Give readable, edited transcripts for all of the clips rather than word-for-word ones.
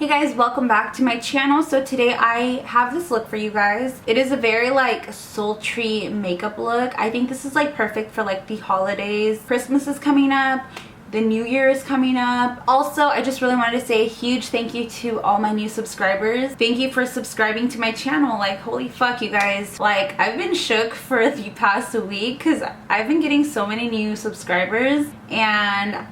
Hey guys, welcome back to my channel. So today I have this look for you guys. It is a very like sultry makeup look. I think this is like perfect for like the holidays. Christmas is coming up. The new year is coming up. Also, I just really wanted to say a huge thank you to all my new subscribers. Thank you for subscribing to my channel. Like, holy fuck, you guys. Like, I've been shook for the past week because I've been getting so many new subscribers and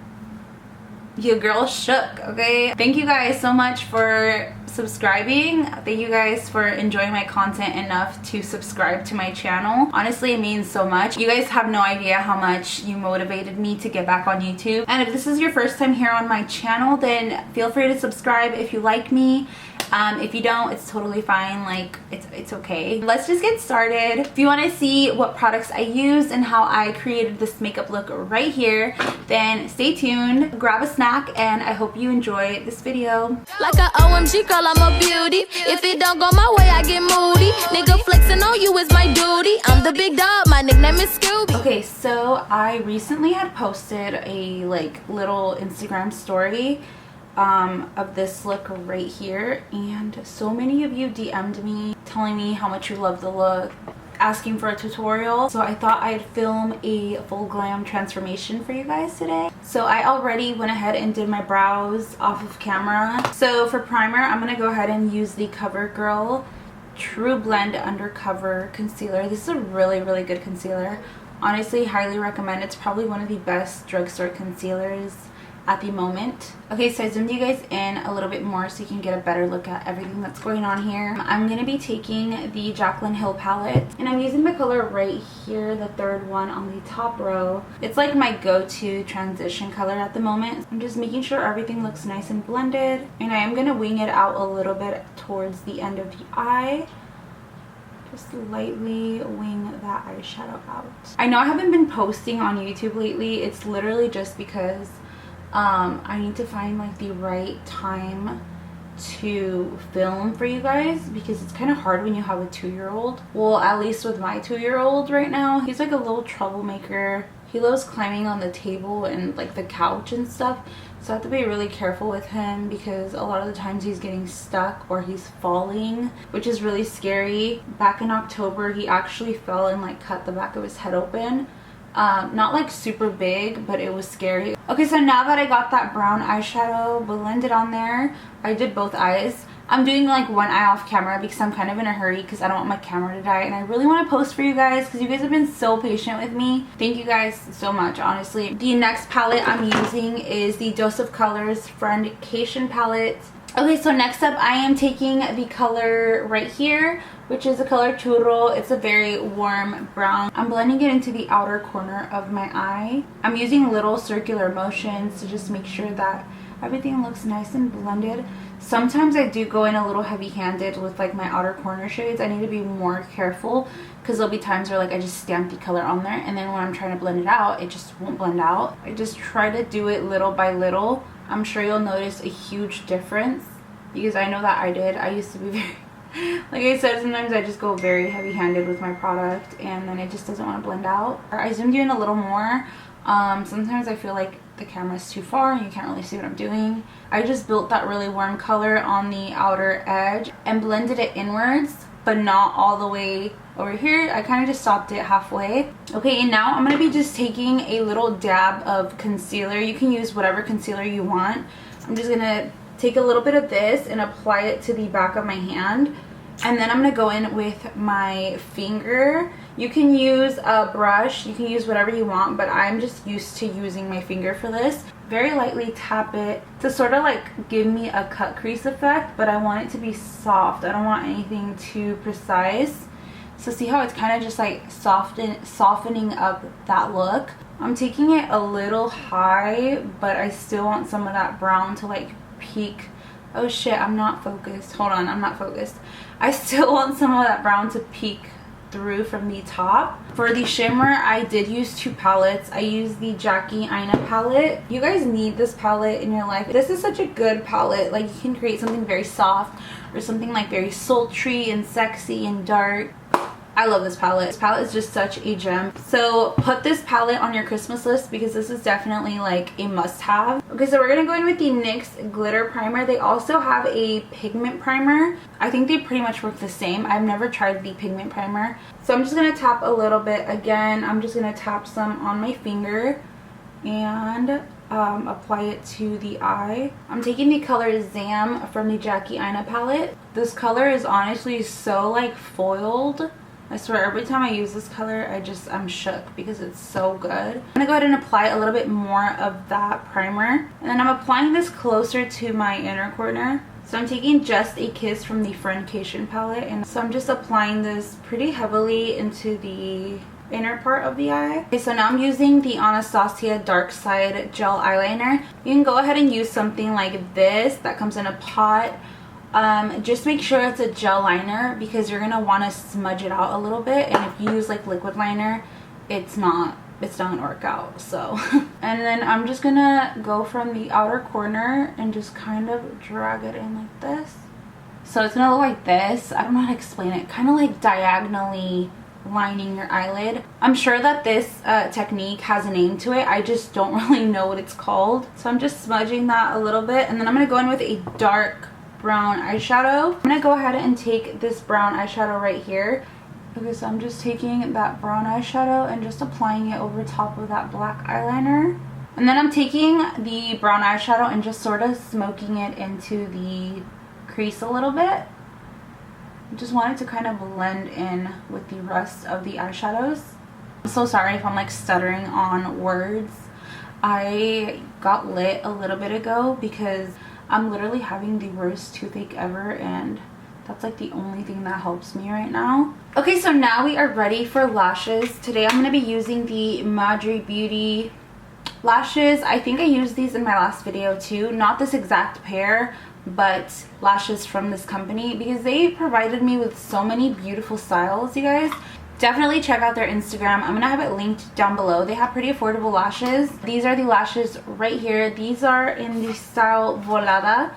your girl shook, okay? Thank you guys so much for subscribing. Thank you guys for enjoying my content enough to subscribe to my channel. Honestly, it means so much. You guys have no idea how much you motivated me to get back on YouTube. And if this is your first time here on my channel, then feel free to subscribe if you like me. If you don't, it's totally fine. Like, it's okay. Let's just get started. If you want to see what products I use and how I created this makeup look right here, then stay tuned, grab a snack, and I hope you enjoy this video. Like a OMG girl, I'm a beauty. If it don't go my way, I get moody. Nigga flexing on you is my duty. I'm the big dog, my nickname is Scooby. Okay, so I recently had posted a like little Instagram story of this look right here, and so many of you DM'd me telling me how much you love the look, asking for a tutorial. So I thought I'd film a full glam transformation for you guys today. So I already went ahead and did my brows off of camera. So for primer, I'm gonna go ahead and use the COVERGIRL Trublend Undercover Concealer. This is a really good concealer. Honestly, highly recommend. It's probably one of the best drugstore concealers at the moment. Okay, so I zoomed you guys in a little bit more so you can get a better look at everything that's going on here. I'm gonna be taking the Jaclyn Hill palette, and I'm using the color right here, the third one on the top row. It's like my go-to transition color at the moment. I'm just making sure everything looks nice and blended, and I am gonna wing it out a little bit towards the end of the eye. Just lightly wing that eyeshadow out. I know I haven't been posting on YouTube lately. It's literally just because I need to find like the right time to film for you guys, because it's kind of hard when you have a 2-year-old. Well, at least with my 2-year-old right now, he's like a little troublemaker. He loves climbing on the table and like the couch and stuff, so I have to be really careful with him because a lot of the times he's getting stuck or he's falling, which is really scary. Back in October, he actually fell and like cut the back of his head open. Not like super big, but it was scary. Okay, so now that I got that brown eyeshadow blended on there, I did both eyes. I'm doing like one eye off camera because I'm kind of in a hurry because I don't want my camera to die, and I really want to post for you guys because you guys have been so patient with me. Thank you guys so much, honestly. The next palette I'm using is the doseofcolors Friendcation palette. Okay, so next up I am taking the color right here, which is the color Churro. It's a very warm brown. I'm blending it into the outer corner of my eye. I'm using little circular motions to just make sure that everything looks nice and blended. Sometimes I do go in a little heavy-handed with like my outer corner shades. I need to be more careful because there'll be times where like I just stamp the color on there, and then when I'm trying to blend it out, it just won't blend out. I just try to do it little by little. I'm sure you'll notice a huge difference because I know that I did. I used to be very, like I said, sometimes I just go very heavy-handed with my product and then it just doesn't want to blend out. I zoomed you in a little more. Sometimes I feel like the camera's too far and you can't really see what I'm doing. I just built that really warm color on the outer edge and blended it inwards, but not all the way over here. I kind of just stopped it halfway. Okay, and now I'm going to be just taking a little dab of concealer. You can use whatever concealer you want. I'm just going to take a little bit of this and apply it to the back of my hand, and then I'm going to go in with my finger. You can use a brush, you can use whatever you want, but I'm just used to using my finger for this. Very lightly tap it to sort of like give me a cut crease effect, but I want it to be soft. I don't want anything too precise. So see how it's kind of just like softening up that look. I'm taking it a little high, but I still want some of that brown to like peek. Oh shit, I'm not focused. Hold on, I'm not focused. I still want some of that brown to peek through from the top. For the shimmer, I did use 2 palettes. I used the Jackie Aina palette. You guys need this palette in your life. This is such a good palette. Like, you can create something very soft or something like very sultry and sexy and dark. I love this palette. This palette is just such a gem. So put this palette on your Christmas list because this is definitely like a must-have. Okay, so we're gonna go in with the NYX glitter primer. They also have a pigment primer. I think they pretty much work the same. I've never tried the pigment primer. So I'm just gonna tap a little bit. Again, I'm just gonna tap some on my finger and apply it to the eye. I'm taking the color Zam from the Jackie Aina palette. This color is honestly so like foiled. I swear every time I use this color I'm shook because it's so good. I'm gonna go ahead and apply a little bit more of that primer, and then I'm applying this closer to my inner corner. So I'm taking Just a Kiss from the Friendcation palette, and so I'm just applying this pretty heavily into the inner part of the eye. Okay, so now I'm using the Anastasia Dark Side gel eyeliner. You can go ahead and use something like this that comes in a pot. Just make sure it's a gel liner because you're gonna want to smudge it out a little bit, and if you use like liquid liner, it's not gonna work out. So and then I'm just gonna go from the outer corner and just kind of drag it in like this. So it's gonna look like this. I don't know how to explain it. Kind of like diagonally lining your eyelid. I'm sure that this technique has a name to it. I just don't really know what it's called. So I'm just smudging that a little bit, and then I'm gonna go in with a dark brown eyeshadow. I'm gonna go ahead and take this brown eyeshadow right here. Okay, so I'm just taking that brown eyeshadow and just applying it over top of that black eyeliner. And then I'm taking the brown eyeshadow and just sort of smoking it into the crease a little bit. I just want it to kind of blend in with the rest of the eyeshadows. I'm so sorry if I'm like stuttering on words. I got lit a little bit ago because I'm literally having the worst toothache ever, and that's like the only thing that helps me right now. Okay, so now we are ready for lashes. Today I'm going to be using the madribeauty lashes. I think I used these in my last video too. Not this exact pair, but lashes from this company because they provided me with so many beautiful styles, you guys. Definitely check out their Instagram. I'm gonna have it linked down below. They have pretty affordable lashes. These are the lashes right here. These are in the style Volada.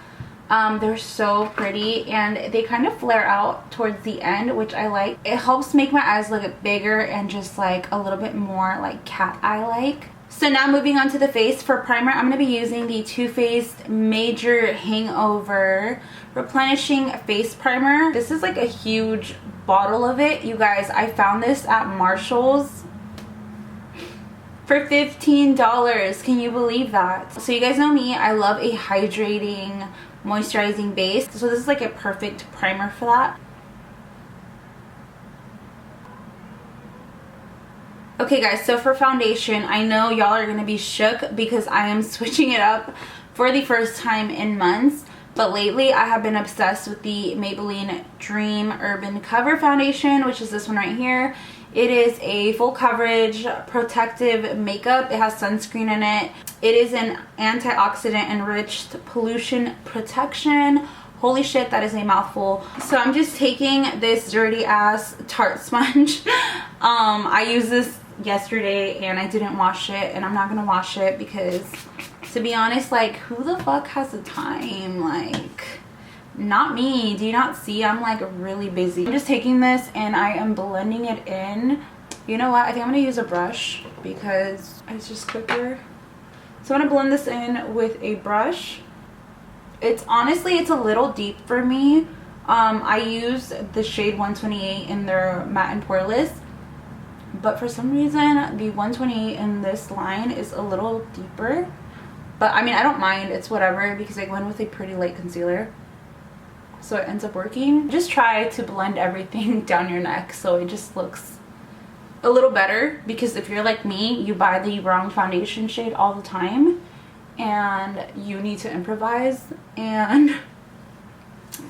They're so pretty, and they kind of flare out towards the end, which I like. It helps make my eyes look bigger and just like a little bit more like cat eye like. So now moving on to the face. For primer, I'm going to be using the Too Faced Major Hangover Replenishing Face Primer. This is like a huge bottle of it. You guys, I found this at Marshall's for $15. Can you believe that? So you guys know me, I love a hydrating, moisturizing base. So this is like a perfect primer for that. Okay guys, so for foundation, I know y'all are going to be shook because I am switching it up for the first time in months. But lately I have been obsessed with the Maybelline Dream Urban Cover Foundation, which is this one right here. It is a full coverage protective makeup. It has sunscreen in it. It is an antioxidant enriched pollution protection. Holy shit, that is a mouthful. So I'm just taking this dirty ass Tarte sponge. I used this yesterday and I didn't wash it, and I'm not gonna wash it because, to be honest, like, who the fuck has the time? Like, not me. Do you not see I'm like really busy? I'm just taking this and I am blending it in. You know what, I think I'm gonna use a brush because it's just quicker. So I'm gonna blend this in with a brush. It's honestly, it's a little deep for me. I use the shade 128 in their matte and poreless, but for some reason the 128 in this line is a little deeper. But I mean, I don't mind, it's whatever, because I go in with a pretty light concealer, so it ends up working. Just try to blend everything down your neck so it just looks a little better, because if you're like me, you buy the wrong foundation shade all the time and you need to improvise, and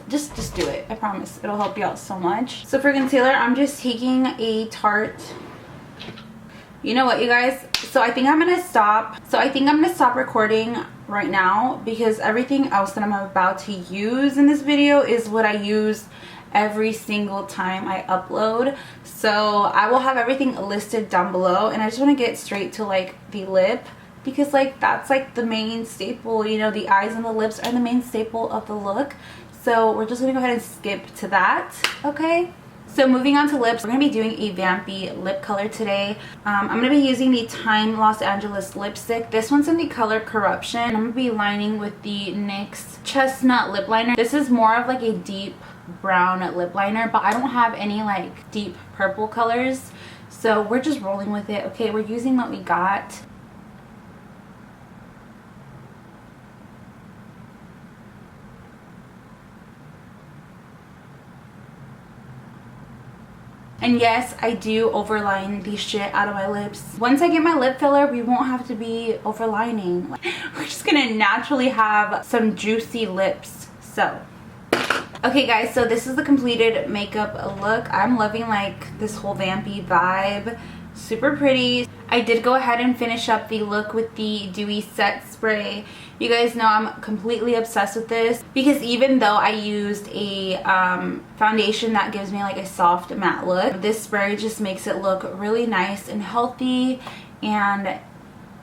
just do it. I promise it'll help you out so much. So for concealer, I'm just taking a Tarte. You know what, you guys, so I think I'm gonna stop recording right now because everything else that I'm about to use in this video is what I use every single time I upload. So I will have everything listed down below, and I just want to get straight to like the lip, because like that's like the main staple, you know, the eyes and the lips are the main staple of the look. So we're just gonna go ahead and skip to that, okay? So moving on to lips, we're going to be doing a vampy lip color today. I'm going to be using the Time Los Angeles lipstick. This one's in the color Corruption. I'm going to be lining with the NYX Chestnut lip liner. This is more of like a deep brown lip liner, but I don't have any like deep purple colors. So we're just rolling with it. Okay, we're using what we got. And yes, I do overline the shit out of my lips. Once I get my lip filler, we won't have to be overlining. We're just gonna naturally have some juicy lips. So, okay guys, so this is the completed makeup look. I'm loving like this whole vampy vibe. Super pretty. I did go ahead and finish up the look with the Dewy Set Spray. You guys know I'm completely obsessed with this because even though I used a foundation that gives me like a soft matte look, this spray just makes it look really nice and healthy and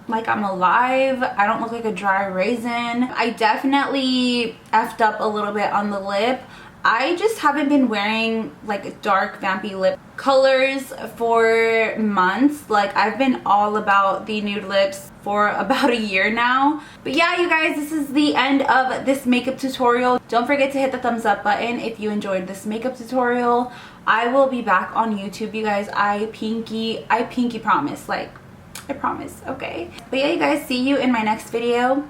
like I'm alive. I don't look like a dry raisin. I definitely effed up a little bit on the lip. I just haven't been wearing like dark vampy lip colors for months. Like I've been all about the nude lips for about a year now. But yeah, you guys, this is the end of this makeup tutorial. Don't forget to hit the thumbs up button if you enjoyed this makeup tutorial. I will be back on YouTube, you guys. I pinky promise. Like, I promise, okay? But yeah, you guys, see you in my next video.